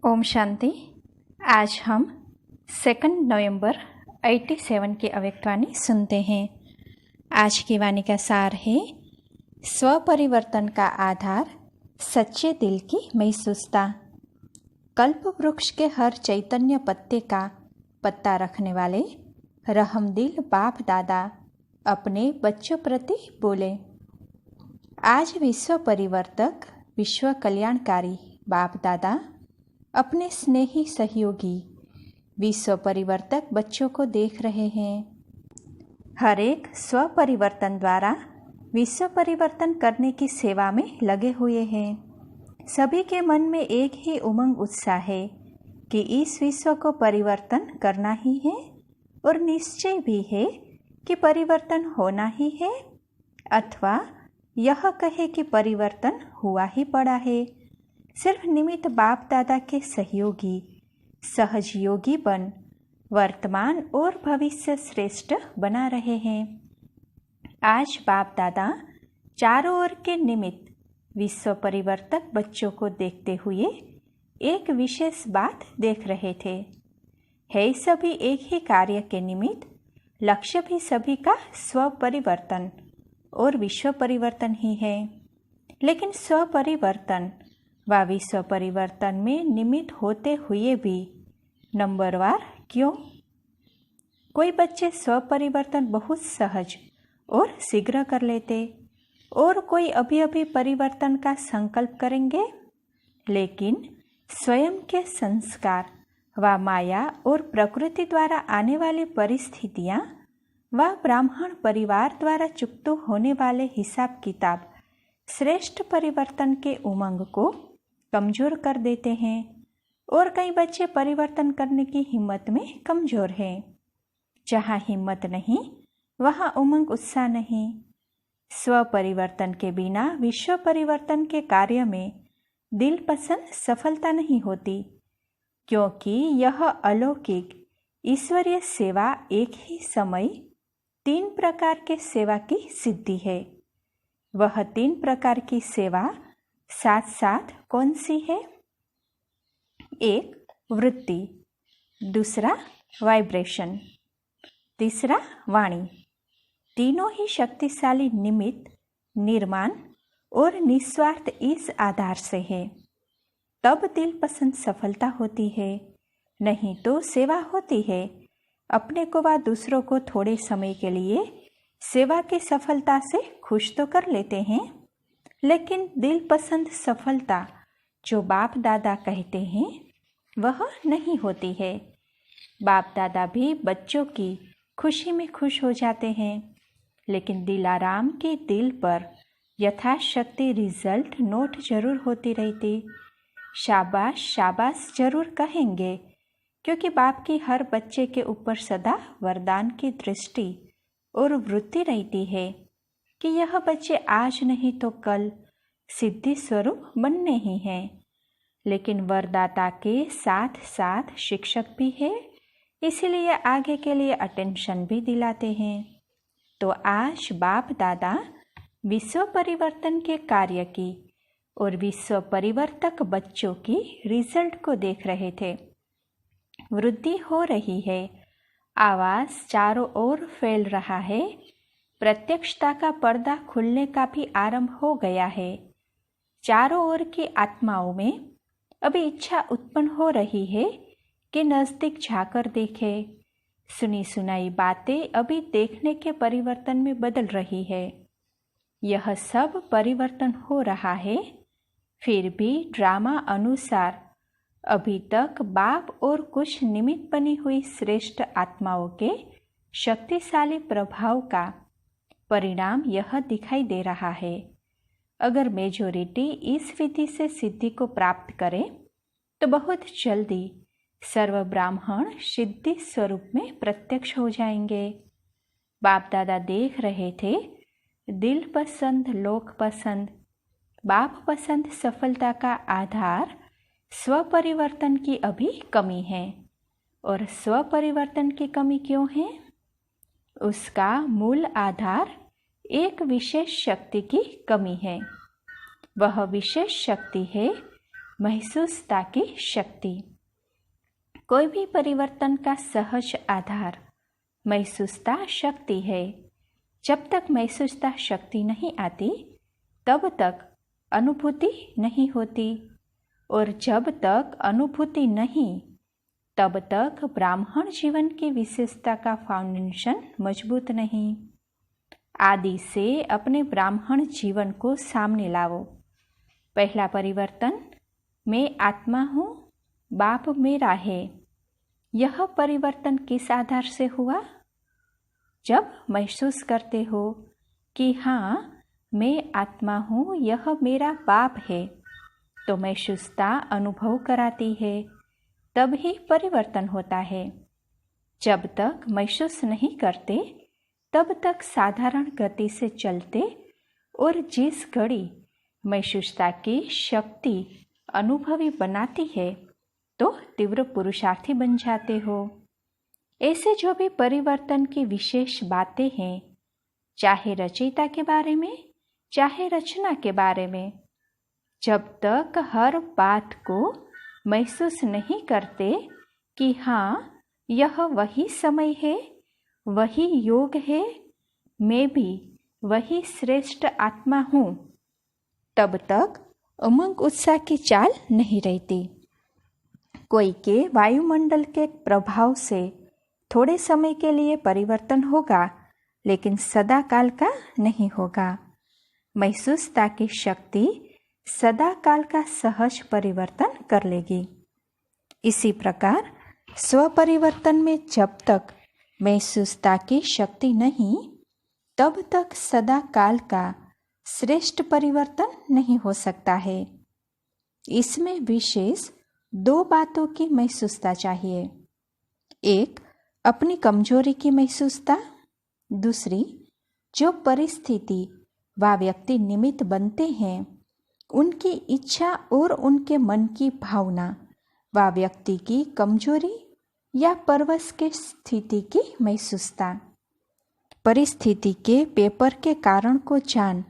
ओम शांति। आज हम 2 नवंबर 87 की अव्यक्तवाणी सुनते हैं। आज की वाणी का सार है, स्व परिवर्तन का आधार सच्चे दिल की महसूसता। कल्प वृक्ष के हर चैतन्य पत्ते का पत्ता रखने वाले रहम दिल बाप दादा अपने बच्चों प्रति बोले। आज विश्व परिवर्तक, विश्व कल्याणकारी बाप दादा अपने स्नेही सहयोगी विश्व परिवर्तक बच्चों को देख रहे हैं। हर एक स्व परिवर्तन द्वारा विश्व परिवर्तन करने की सेवा में लगे हुए हैं। सभी के मन में एक ही उमंग उत्साह है कि इस विश्व को परिवर्तन करना ही है और निश्चय भी है कि परिवर्तन होना ही है, अथवा यह कहे कि परिवर्तन हुआ ही पड़ा है। सिर्फ निमित्त बाप दादा के सहयोगी सहज योगी बन वर्तमान और भविष्य श्रेष्ठ बना रहे हैं। आज बाप दादा चारों ओर के निमित्त विश्व परिवर्तक बच्चों को देखते हुए एक विशेष बात देख रहे थे। है सभी एक ही कार्य के निमित्त, लक्ष्य भी सभी का स्व परिवर्तन और विश्व परिवर्तन ही है। लेकिन स्व परिवर्तन व विश्व परिवर्तन में निमित्त होते हुए भी नंबरवार क्यों? कोई बच्चे स्व परिवर्तन बहुत सहज और शीघ्र कर लेते और कोई अभी अभी परिवर्तन का संकल्प करेंगे, लेकिन स्वयं के संस्कार व माया और प्रकृति द्वारा आने वाली परिस्थितियां व ब्राह्मण परिवार द्वारा चुकते होने वाले हिसाब किताब श्रेष्ठ परिवर्तन के उमंग को कमजोर कर देते हैं। और कई बच्चे परिवर्तन करने की हिम्मत में कमजोर हैं। जहाँ हिम्मत नहीं वहाँ उमंग उत्साह नहीं। स्व परिवर्तन के बिना विश्व परिवर्तन के कार्य में दिल पसंद सफलता नहीं होती, क्योंकि यह अलौकिक ईश्वरीय सेवा एक ही समय 3 प्रकार के सेवा की सिद्धि है। वह 3 प्रकार की सेवा साथ साथ कौन सी है? एक वृत्ति, दूसरा वाइब्रेशन, तीसरा वाणी। तीनों ही शक्तिशाली निमित्त, निर्माण और निस्वार्थ इस आधार से है। तब दिल पसंद सफलता होती है, नहीं तो सेवा होती है। अपने को व दूसरों को थोड़े समय के लिए सेवा की सफलता से खुश तो कर लेते हैं, लेकिन दिल पसंद सफलता जो बाप दादा कहते हैं वह नहीं होती है। बाप दादा भी बच्चों की खुशी में खुश हो जाते हैं, लेकिन दिलाराम के दिल पर यथाशक्ति रिजल्ट नोट जरूर होती रहती। शाबाश शाबाश जरूर कहेंगे, क्योंकि बाप की हर बच्चे के ऊपर सदा वरदान की दृष्टि और वृत्ति रहती है कि यह बच्चे आज नहीं तो कल सिद्धि स्वरूप बनने ही हैं। लेकिन वरदाता के साथ साथ शिक्षक भी है, इसीलिए आगे के लिए अटेंशन भी दिलाते हैं। तो आज बाप दादा विश्व परिवर्तन के कार्य की और विश्व परिवर्तक बच्चों की रिजल्ट को देख रहे थे। वृद्धि हो रही है, आवाज चारों ओर फैल रहा है, प्रत्यक्षता का पर्दा खुलने का भी आरंभ हो गया है। चारों ओर की आत्माओं में अभी इच्छा उत्पन्न हो रही है कि नजदीक जाकर देखे। सुनी सुनाई बातें अभी देखने के परिवर्तन में बदल रही है। यह सब परिवर्तन हो रहा है, फिर भी ड्रामा अनुसार अभी तक बाप और कुछ निमित्त बनी हुई श्रेष्ठ आत्माओं के शक्तिशाली प्रभाव का परिणाम यह दिखाई दे रहा है। अगर मेजोरिटी इस विधि से सिद्धि को प्राप्त करे तो बहुत जल्दी सर्व ब्राह्मण सिद्धि स्वरूप में प्रत्यक्ष हो जाएंगे। बाप दादा देख रहे थे, दिल पसंद लोक पसंद बाप पसंद सफलता का आधार स्व परिवर्तन की अभी कमी है। और स्व परिवर्तन की कमी क्यों है? उसका मूल आधार एक विशेष शक्ति की कमी है। वह विशेष शक्ति है महसूसता की शक्ति। कोई भी परिवर्तन का सहज आधार महसूसता शक्ति है। जब तक महसूसता शक्ति नहीं आती तब तक अनुभूति नहीं होती, और जब तक अनुभूति नहीं तब तक ब्राह्मण जीवन की विशेषता का फाउंडेशन मजबूत नहीं। आदि से अपने ब्राह्मण जीवन को सामने लाओ। पहला परिवर्तन, मैं आत्मा हूँ, बाप मेरा है। यह परिवर्तन किस आधार से हुआ? जब महसूस करते हो कि हाँ, मैं आत्मा हूँ, यह मेरा बाप है, तो महसूसता अनुभव कराती है, तब ही परिवर्तन होता है। जब तक महसूस नहीं करते तब तक साधारण गति से चलते, और जिस घड़ी महसूसता की शक्ति अनुभवी बनाती है तो तीव्र पुरुषार्थी बन जाते हो। ऐसे जो भी परिवर्तन की विशेष बातें हैं, चाहे रचयिता के बारे में चाहे रचना के बारे में, जब तक हर बात को महसूस नहीं करते कि हाँ, यह वही समय है, वही योग है, मैं भी वही श्रेष्ठ आत्मा हूँ, तब तक उमंग उत्साह की चाल नहीं रहती। कोई के वायुमंडल के प्रभाव से थोड़े समय के लिए परिवर्तन होगा, लेकिन सदा काल का नहीं होगा। महसूसता की शक्ति सदा काल का सहज परिवर्तन कर लेगी। इसी प्रकार स्वपरिवर्तन में जब तक महसूसता की शक्ति नहीं, तब तक सदा काल का श्रेष्ठ परिवर्तन नहीं हो सकता है। इसमें विशेष दो बातों की महसूसता चाहिए। एक, अपनी कमजोरी की महसूसता। दूसरी, जो परिस्थिति व व्यक्ति निमित्त बनते हैं, उनकी इच्छा और उनके मन की भावना व व्यक्ति की कमजोरी या परवश के स्थिति की महसूसता। परिस्थिति के पेपर के कारण को जान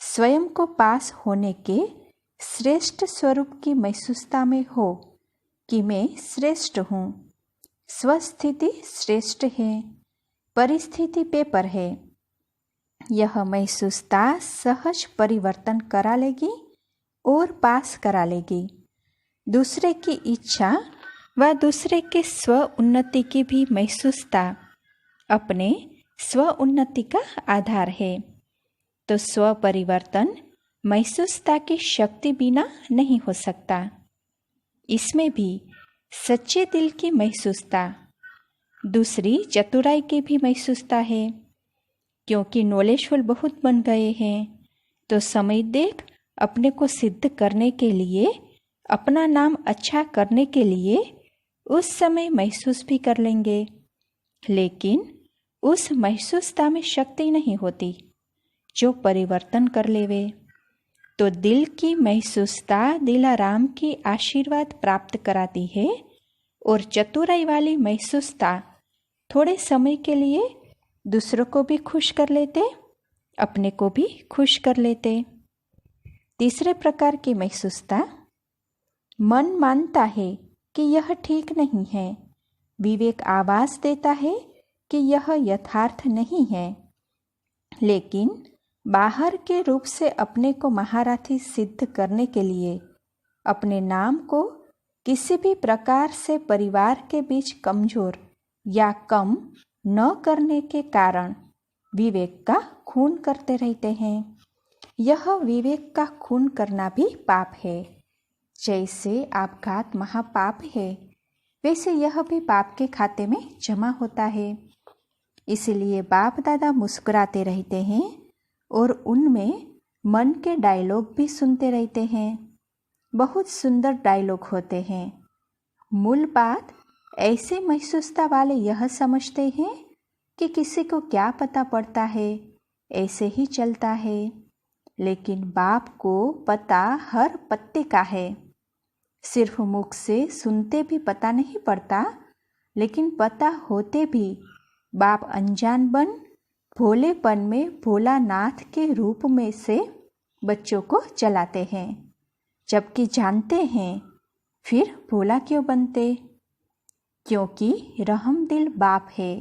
स्वयं को पास होने के श्रेष्ठ स्वरूप की महसूसता में हो कि मैं श्रेष्ठ हूँ। स्वस्थिति श्रेष्ठ है, परिस्थिति पेपर है। यह महसूसता सहज परिवर्तन करा लेगी और पास करा लेगी। दूसरे की इच्छा व दूसरे के स्व उन्नति की भी महसूसता अपने स्व उन्नति का आधार है। तो स्व परिवर्तन महसूसता की शक्ति बिना नहीं हो सकता। इसमें भी सच्चे दिल की महसूसता, दूसरी चतुराई की भी महसूसता है। क्योंकि नॉलेजफुल बहुत बन गए हैं, तो समय देख अपने को सिद्ध करने के लिए, अपना नाम अच्छा करने के लिए उस समय महसूस भी कर लेंगे, लेकिन उस महसूसता में शक्ति नहीं होती जो परिवर्तन कर लेवे। तो दिल की महसूसता दिलाराम की आशीर्वाद प्राप्त कराती है, और चतुराई वाली महसूसता थोड़े समय के लिए दूसरों को भी खुश कर लेते, अपने को भी खुश कर लेते। तीसरे प्रकार की महसूसता, मन मानता है कि यह ठीक नहीं है, विवेक आवाज देता है कि यह यथार्थ नहीं है, लेकिन बाहर के रूप से अपने को महारथी सिद्ध करने के लिए अपने नाम को किसी भी प्रकार से परिवार के बीच कमजोर या कम न करने के कारण विवेक का खून करते रहते हैं। यह विवेक का खून करना भी पाप है। जैसे आपघात महापाप है, वैसे यह भी पाप के खाते में जमा होता है। इसलिए बाप दादा मुस्कुराते रहते हैं और उनमें मन के डायलॉग भी सुनते रहते हैं। बहुत सुंदर डायलॉग होते हैं। मूल बात ऐसे महसूसता वाले यह समझते हैं कि किसी को क्या पता पड़ता है, ऐसे ही चलता है, लेकिन बाप को पता हर पत्ते का है। सिर्फ मुख से सुनते भी पता नहीं पड़ता, लेकिन पता होते भी बाप अनजान बन भोलेपन में भोलानाथ के रूप में से बच्चों को चलाते हैं। जबकि जानते हैं फिर भोला क्यों बनते? क्योंकि रहमदिल बाप है।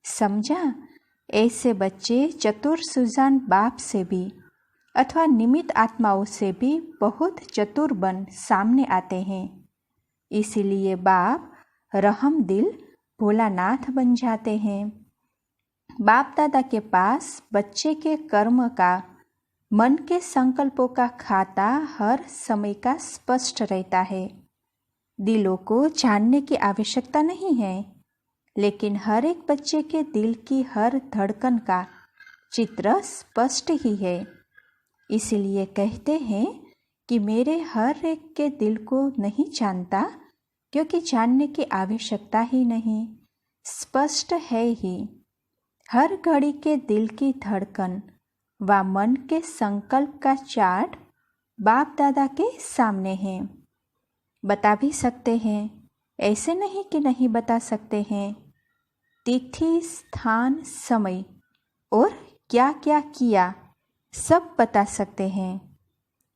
समझा? ऐसे बच्चे चतुर सुजान बाप से भी अथवा निमित्त आत्माओं से भी बहुत चतुर बन सामने आते हैं। इसीलिए बाप रहमदिल भोलानाथ बन जाते हैं। बाप दादा के पास बच्चे के कर्म का, मन के संकल्पों का खाता हर समय का स्पष्ट रहता है। दिलों को जानने की आवश्यकता नहीं है, लेकिन हर एक बच्चे के दिल की हर धड़कन का चित्र स्पष्ट ही है। इसलिए कहते हैं कि मेरे हर एक के दिल को नहीं जानता, क्योंकि जानने की आवश्यकता ही नहीं, स्पष्ट है ही। हर घड़ी के दिल की धड़कन व मन के संकल्प का चार्ट बाप दादा के सामने है। बता भी सकते हैं, ऐसे नहीं कि नहीं बता सकते हैं। तिथि, स्थान, समय और क्या क्या किया सब बता सकते हैं,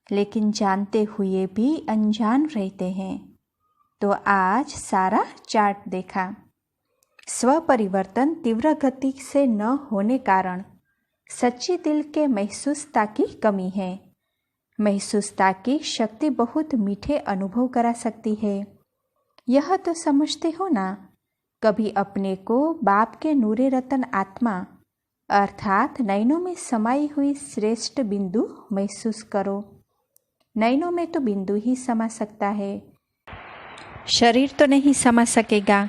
लेकिन जानते हुए भी अनजान रहते हैं। तो आज सारा चार्ट देखा। स्व परिवर्तन तीव्र गति से न होने कारण सच्ची दिल के महसूसता की कमी है। महसूसता की शक्ति बहुत मीठे अनुभव करा सकती है। यह तो समझते हो ना, कभी अपने को बाप के नूरे रतन आत्मा अर्थात नयनों में समाई हुई श्रेष्ठ बिंदु महसूस करो। नयनों में तो बिंदु ही समा सकता है, शरीर तो नहीं समा सकेगा।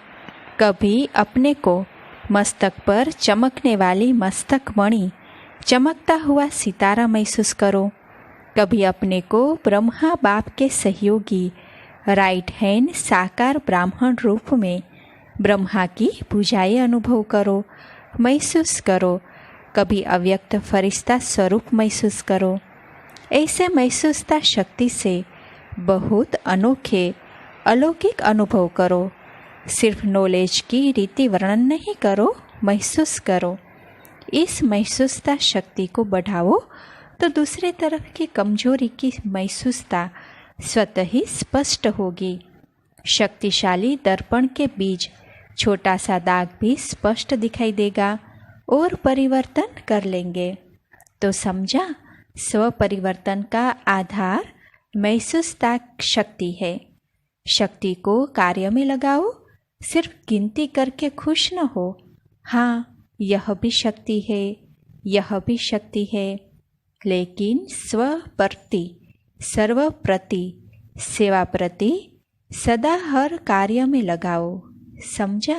कभी अपने को मस्तक पर चमकने वाली मस्तक मणि, चमकता हुआ सितारा महसूस करो। कभी अपने को ब्रह्मा बाप के सहयोगी राइट हैंड साकार ब्राह्मण रूप में ब्रह्मा की पूजाएं अनुभव करो, महसूस करो। कभी अव्यक्त फरिश्ता स्वरूप महसूस करो। ऐसे महसूसता शक्ति से बहुत अनोखे अलौकिक अनुभव करो। सिर्फ नॉलेज की रीति वर्णन नहीं करो, महसूस करो। इस महसूसता शक्ति को बढ़ाओ तो दूसरे तरफ की कमजोरी की महसूसता स्वतः ही स्पष्ट होगी। शक्तिशाली दर्पण के बीच छोटा सा दाग भी स्पष्ट दिखाई देगा और परिवर्तन कर लेंगे। तो समझा, स्व परिवर्तन का आधार महसूसता शक्ति है। शक्ति को कार्य में लगाओ, सिर्फ गिनती करके खुश न हो। हाँ, यह भी शक्ति है, यह भी शक्ति है, लेकिन स्व प्रति, सर्व प्रति, सेवा प्रति सदा हर कार्य में लगाओ। समझा?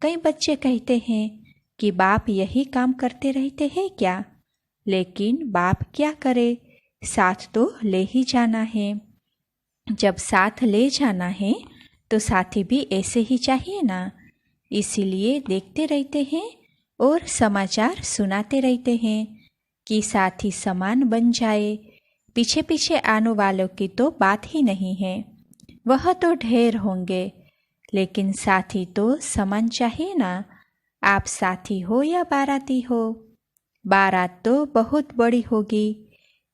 कई बच्चे कहते हैं कि बाप यही काम करते रहते हैं क्या? लेकिन बाप क्या करे, साथ तो ले ही जाना है। जब साथ ले जाना है तो साथी भी ऐसे ही चाहिए ना। इसीलिए देखते रहते हैं और समाचार सुनाते रहते हैं कि साथी समान बन जाए। पीछे पीछे आने वालों की तो बात ही नहीं है, वह तो ढेर होंगे, लेकिन साथी तो समान चाहिए ना। आप साथी हो या बाराती हो, बारात तो बहुत बड़ी होगी।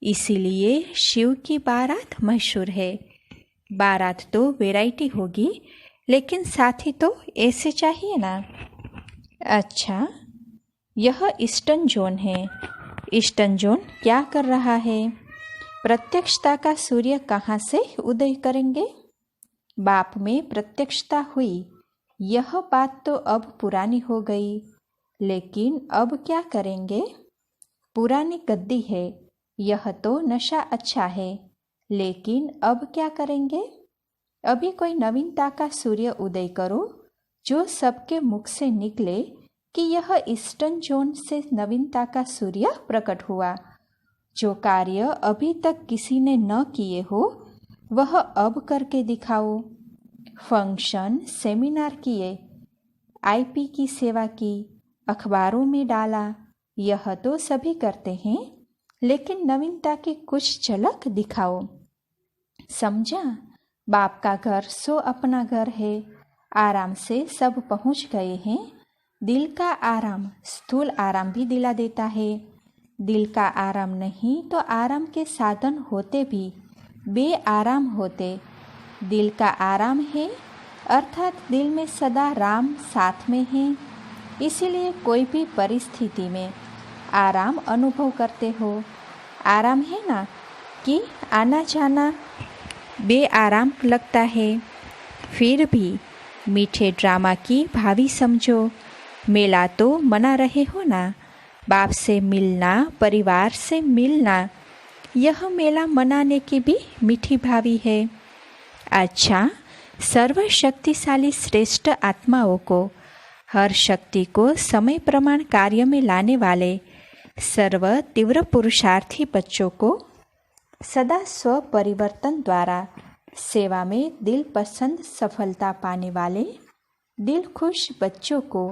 इसीलिए शिव की बारात मशहूर है। बारात तो वैरायटी होगी, लेकिन साथी तो ऐसे चाहिए ना। अच्छा, यह ईस्टर्न जोन है। ईस्टर्न जोन क्या कर रहा है? प्रत्यक्षता का सूर्य कहाँ से उदय करेंगे? बाप में प्रत्यक्षता हुई, यह बात तो अब पुरानी हो गई, लेकिन अब क्या करेंगे? पुरानी गद्दी है, यह तो नशा अच्छा है, लेकिन अब क्या करेंगे? अभी कोई नवीनता का सूर्य उदय करो, जो सबके मुख से निकले कि यह ईस्टर्न जोन से नवीनता का सूर्य प्रकट हुआ। जो कार्य अभी तक किसी ने न किए हो, वह अब करके दिखाओ। फंक्शन, सेमिनार किए, आईपी की सेवा की, अखबारों में डाला, यह तो सभी करते हैं, लेकिन नवीनता की कुछ झलक दिखाओ। समझा? बाप का घर सो अपना घर है। आराम से सब पहुंच गए हैं। दिल का आराम स्थूल आराम भी दिला देता है। दिल का आराम नहीं तो आराम के साधन होते भी बेआराम होते। दिल का आराम है, अर्थात दिल में सदा राम साथ में है, इसीलिए कोई भी परिस्थिति में आराम अनुभव करते हो। आराम है ना कि आना जाना बेआराम लगता है। फिर भी मीठे ड्रामा की भावी समझो। मेला तो मना रहे हो ना, बाप से मिलना, परिवार से मिलना, यह मेला मनाने की भी मीठी भावी है। अच्छा, सर्वशक्तिशाली श्रेष्ठ आत्माओं को, हर शक्ति को समय प्रमाण कार्य में लाने वाले सर्व तीव्र पुरुषार्थी बच्चों को सदा स्व परिवर्तन द्वारा सेवा में दिल पसंद सफलता पाने वाले दिल खुश बच्चों को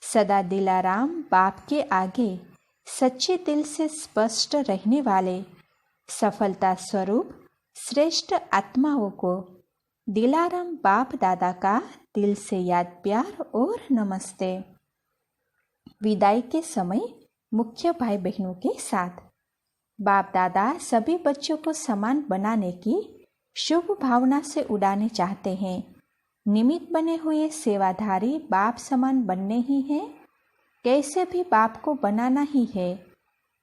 सदा दिलाराम बाप के आगे सच्चे दिल से स्पष्ट रहने वाले सफलता स्वरूप श्रेष्ठ आत्माओं को दिलाराम बाप दादा का दिल से याद प्यार और नमस्ते। विदाई के समय मुख्य भाई बहनों के साथ बाप दादा सभी बच्चों को समान बनाने की शुभ भावना से उड़ाने चाहते हैं। निमित्त बने हुए सेवाधारी बाप समान बनने ही हैं, कैसे भी बाप को बनाना ही है,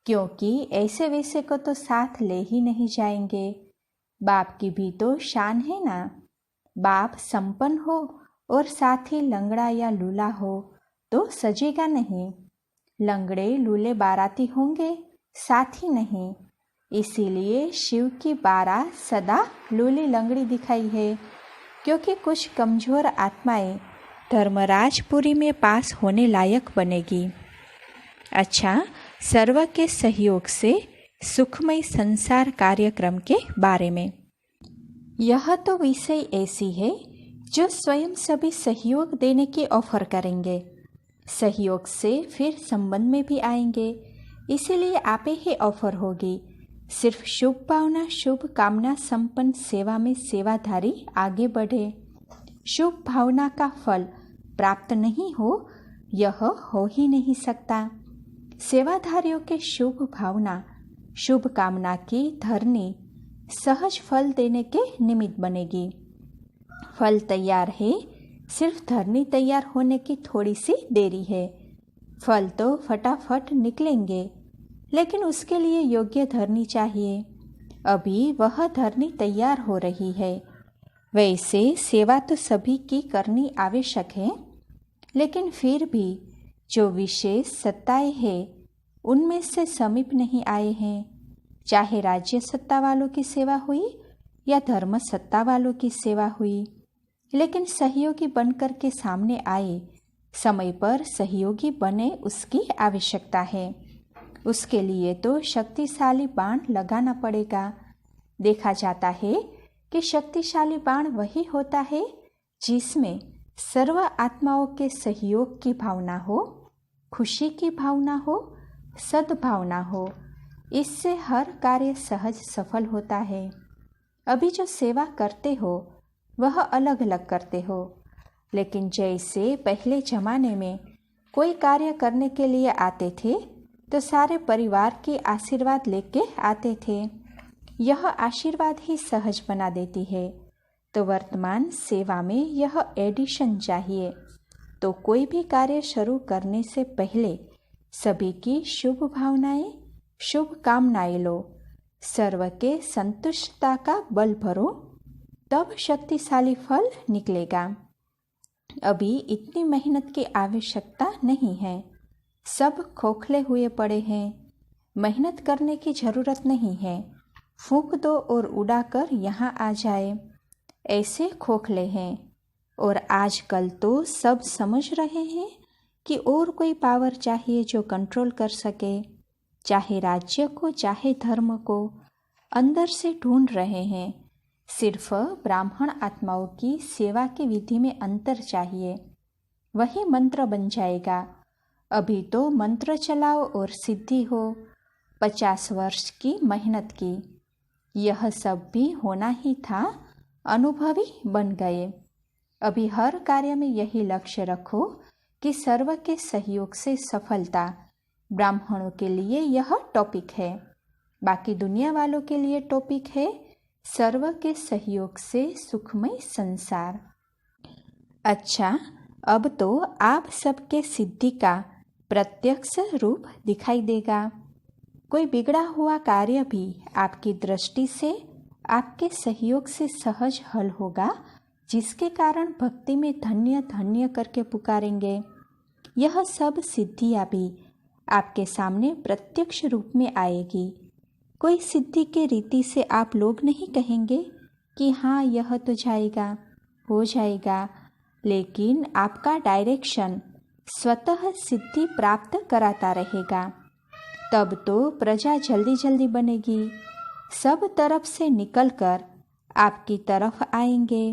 क्योंकि ऐसे वैसे को तो साथ ले ही नहीं जाएंगे। बाप की भी तो शान है ना। बाप संपन्न हो और साथ ही लंगड़ा या लूला हो तो सजेगा नहीं। लंगड़े लूले बाराती होंगे, साथ ही नहीं। इसीलिए शिव की बारात सदा लूली लंगड़ी दिखाई है, क्योंकि कुछ कमजोर आत्माएं धर्मराजपुरी में पास होने लायक बनेगी। अच्छा, सर्व के सहयोग से सुखमय संसार कार्यक्रम के बारे में। यह तो विषय ऐसी है जो स्वयं सभी सहयोग देने की ऑफर करेंगे। सहयोग से फिर संबंध में भी आएंगे, इसीलिए आपे ही ऑफर होगी। सिर्फ शुभ भावना शुभ कामना संपन्न सेवा में सेवाधारी आगे बढ़े। शुभ भावना का फल प्राप्त नहीं हो, यह हो ही नहीं सकता। सेवाधारियों के शुभ भावना शुभ कामना की धरनी सहज फल देने के निमित्त बनेगी। फल तैयार है, सिर्फ धरनी तैयार होने की थोड़ी सी देरी है। फल तो फटाफट निकलेंगे, लेकिन उसके लिए योग्य धरनी चाहिए। अभी वह धरनी तैयार हो रही है। वैसे सेवा तो सभी की करनी आवश्यक है, लेकिन फिर भी जो विशेष सत्ताएं हैं उनमें से समीप नहीं आए हैं। चाहे राज्य सत्ता वालों की सेवा हुई या धर्म सत्ता वालों की सेवा हुई, लेकिन सहयोगी बनकर के सामने आए, समय पर सहयोगी बने, उसकी आवश्यकता है। उसके लिए तो शक्तिशाली बाण लगाना पड़ेगा। देखा जाता है कि शक्तिशाली बाण वही होता है जिसमें सर्व आत्माओं के सहयोग की भावना हो, खुशी की भावना हो, सद्भावना हो। इससे हर कार्य सहज सफल होता है। अभी जो सेवा करते हो वह अलग अलग करते हो, लेकिन जैसे पहले जमाने में कोई कार्य करने के लिए आते थे तो सारे परिवार के आशीर्वाद लेके आते थे। यह आशीर्वाद ही सहज बना देती है। तो वर्तमान सेवा में यह एडिशन चाहिए। तो कोई भी कार्य शुरू करने से पहले सभी की शुभ भावनाएं, शुभ कामनाएं लो, सर्व के संतुष्टता का बल भरो, तब शक्तिशाली फल निकलेगा। अभी इतनी मेहनत की आवश्यकता नहीं है। सब खोखले हुए पड़े हैं। मेहनत करने की जरूरत नहीं है। फूंक दो और उड़ाकर यहाँ आ जाए, ऐसे खोखले हैं। और आजकल तो सब समझ रहे हैं कि और कोई पावर चाहिए जो कंट्रोल कर सके, चाहे राज्य को चाहे धर्म को। अंदर से ढूंढ रहे हैं। सिर्फ ब्राह्मण आत्माओं की सेवा की विधि में अंतर चाहिए, वही मंत्र बन जाएगा। अभी तो मंत्र चलाओ और सिद्धि हो। 50 वर्ष की मेहनत की, यह सब भी होना ही था, अनुभवी बन गए। अभी हर कार्य में यही लक्ष्य रखो कि सर्व के सहयोग से सफलता। ब्राह्मणों के लिए यह टॉपिक है, बाकी दुनिया वालों के लिए टॉपिक है सर्व के सहयोग से सुखमय संसार। अच्छा, अब तो आप सबके सिद्धि का प्रत्यक्ष रूप दिखाई देगा। कोई बिगड़ा हुआ कार्य भी आपकी दृष्टि से, आपके सहयोग से सहज हल होगा, जिसके कारण भक्ति में धन्य धन्य करके पुकारेंगे। यह सब सिद्धियां भी आपके सामने प्रत्यक्ष रूप में आएगी। कोई सिद्धि के रीति से आप लोग नहीं कहेंगे कि हाँ यह तो जाएगा, हो जाएगा, लेकिन आपका डायरेक्शन स्वतः सिद्धि प्राप्त कराता रहेगा। तब तो प्रजा जल्दी जल्दी बनेगी, सब तरफ से निकलकर आपकी तरफ आएंगे।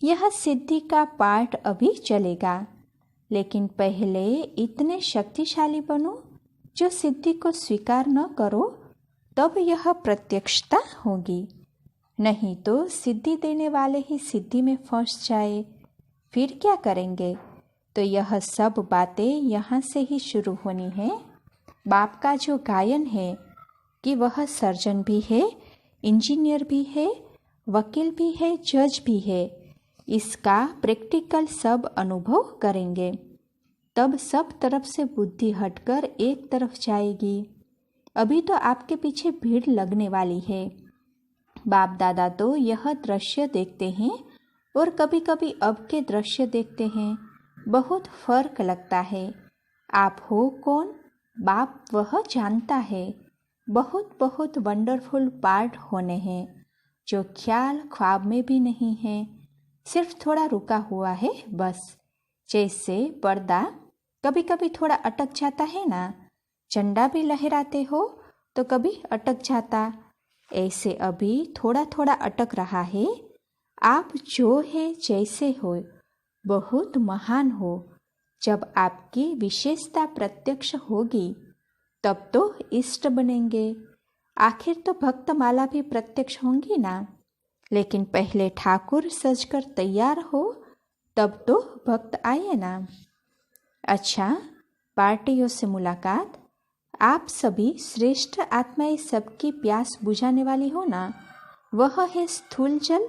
यह सिद्धि का पाठ अभी चलेगा, लेकिन पहले इतने शक्तिशाली बनो जो सिद्धि को स्वीकार न करो, तब यह प्रत्यक्षता होगी। नहीं तो सिद्धि देने वाले ही सिद्धि में फंस जाए, फिर क्या करेंगे? तो यह सब बातें यहाँ से ही शुरू होनी है। बाप का जो गायन है कि वह सर्जन भी है, इंजीनियर भी है, वकील भी है, जज भी है, इसका प्रैक्टिकल सब अनुभव करेंगे। तब सब तरफ से बुद्धि हटकर एक तरफ जाएगी। अभी तो आपके पीछे भीड़ लगने वाली है। बाप दादा तो यह दृश्य देखते हैं और कभी कभी अब के दृश्य देखते हैं, बहुत फर्क लगता है। आप हो कौन, बाप वह जानता है। बहुत बहुत वंडरफुल पार्ट होने हैं जो ख्याल ख्वाब में भी नहीं है, सिर्फ थोड़ा रुका हुआ है बस। जैसे पर्दा कभी कभी थोड़ा अटक जाता है ना, झंडा भी लहराते हो तो कभी अटक जाता, ऐसे अभी थोड़ा थोड़ा अटक रहा है। आप जो है जैसे हो बहुत महान हो। जब आपकी विशेषता प्रत्यक्ष होगी तब तो इष्ट बनेंगे। आखिर तो भक्त माला भी प्रत्यक्ष होंगी ना, लेकिन पहले ठाकुर सजकर तैयार हो तब तो भक्त आए ना। अच्छा, पार्टियों से मुलाकात। आप सभी श्रेष्ठ आत्माएं सबकी प्यास बुझाने वाली हो ना। वह है स्थूल जल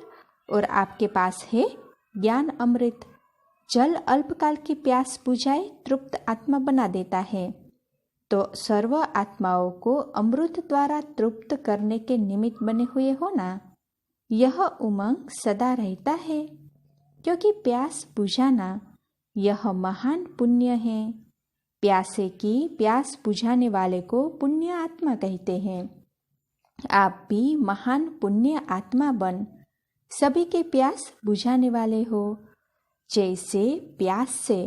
और आपके पास है ज्ञान अमृत। जल अल्पकाल की प्यास बुझाए तृप्त आत्मा बना देता है, तो सर्व आत्माओं को अमृत द्वारा तृप्त करने के निमित्त बने हुए हो ना। यह उमंग सदा रहता है, क्योंकि प्यास बुझाना यह महान पुण्य है। प्यासे की प्यास बुझाने वाले को पुण्य आत्मा कहते हैं। आप भी महान पुण्य आत्मा बन सभी के प्यास बुझाने वाले हो। जैसे प्यास से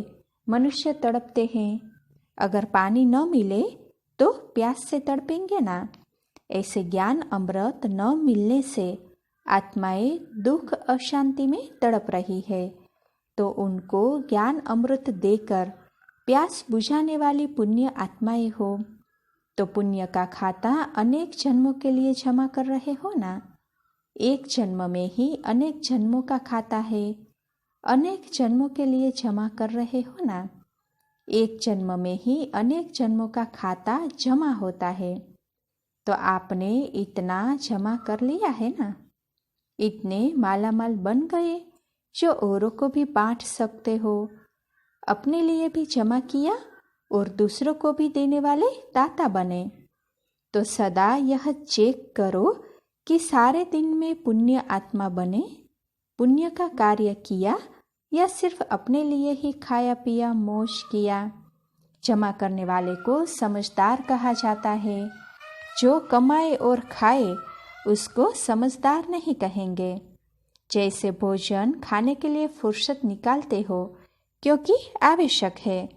मनुष्य तड़पते हैं, अगर पानी न मिले तो प्यास से तड़पेंगे ना। ऐसे ज्ञान अमृत न मिलने से आत्माएं दुख अशांति में तड़प रही है, तो उनको ज्ञान अमृत देकर प्यास बुझाने वाली पुण्य आत्माएं हो। तो पुण्य का खाता अनेक जन्मों के लिए जमा कर रहे हो ना। एक जन्म में ही अनेक जन्मों का खाता है, अनेक जन्मों के लिए जमा कर रहे हो ना। एक जन्म में ही अनेक जन्मों का खाता जमा होता है, तो आपने इतना जमा कर लिया है ना। इतने मालामाल बन गए जो औरों को भी बांट सकते हो। अपने लिए भी जमा किया और दूसरों को भी देने वाले दाता बने। तो सदा यह चेक करो कि सारे दिन में पुण्य आत्मा बने, पुण्य का कार्य किया या सिर्फ अपने लिए ही खाया पिया मौज किया। जमा करने वाले को समझदार कहा जाता है। जो कमाए और खाए उसको समझदार नहीं कहेंगे। जैसे भोजन खाने के लिए फुर्सत निकालते हो क्योंकि आवश्यक है,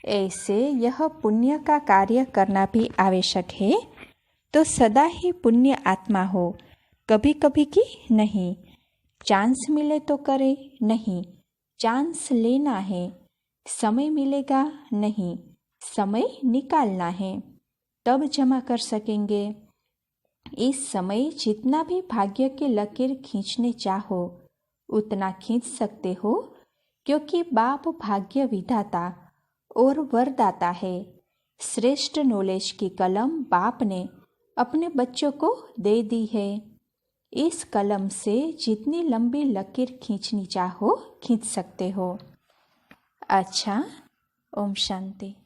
ऐसे यह पुण्य का कार्य करना भी आवश्यक है। तो सदा ही पुण्य आत्मा हो, कभी कभी की नहीं। चांस मिले तो करे, नहीं चांस लेना है। समय मिलेगा, नहीं समय निकालना है, तब जमा कर सकेंगे। इस समय जितना भी भाग्य की लकीर खींचने चाहो उतना खींच सकते हो, क्योंकि बाप भाग्य विधाता और वरदाता है। श्रेष्ठ नॉलेज की कलम बाप ने अपने बच्चों को दे दी है। इस कलम से जितनी लंबी लकीर खींचनी चाहो खींच सकते हो। अच्छा, ओम शांति।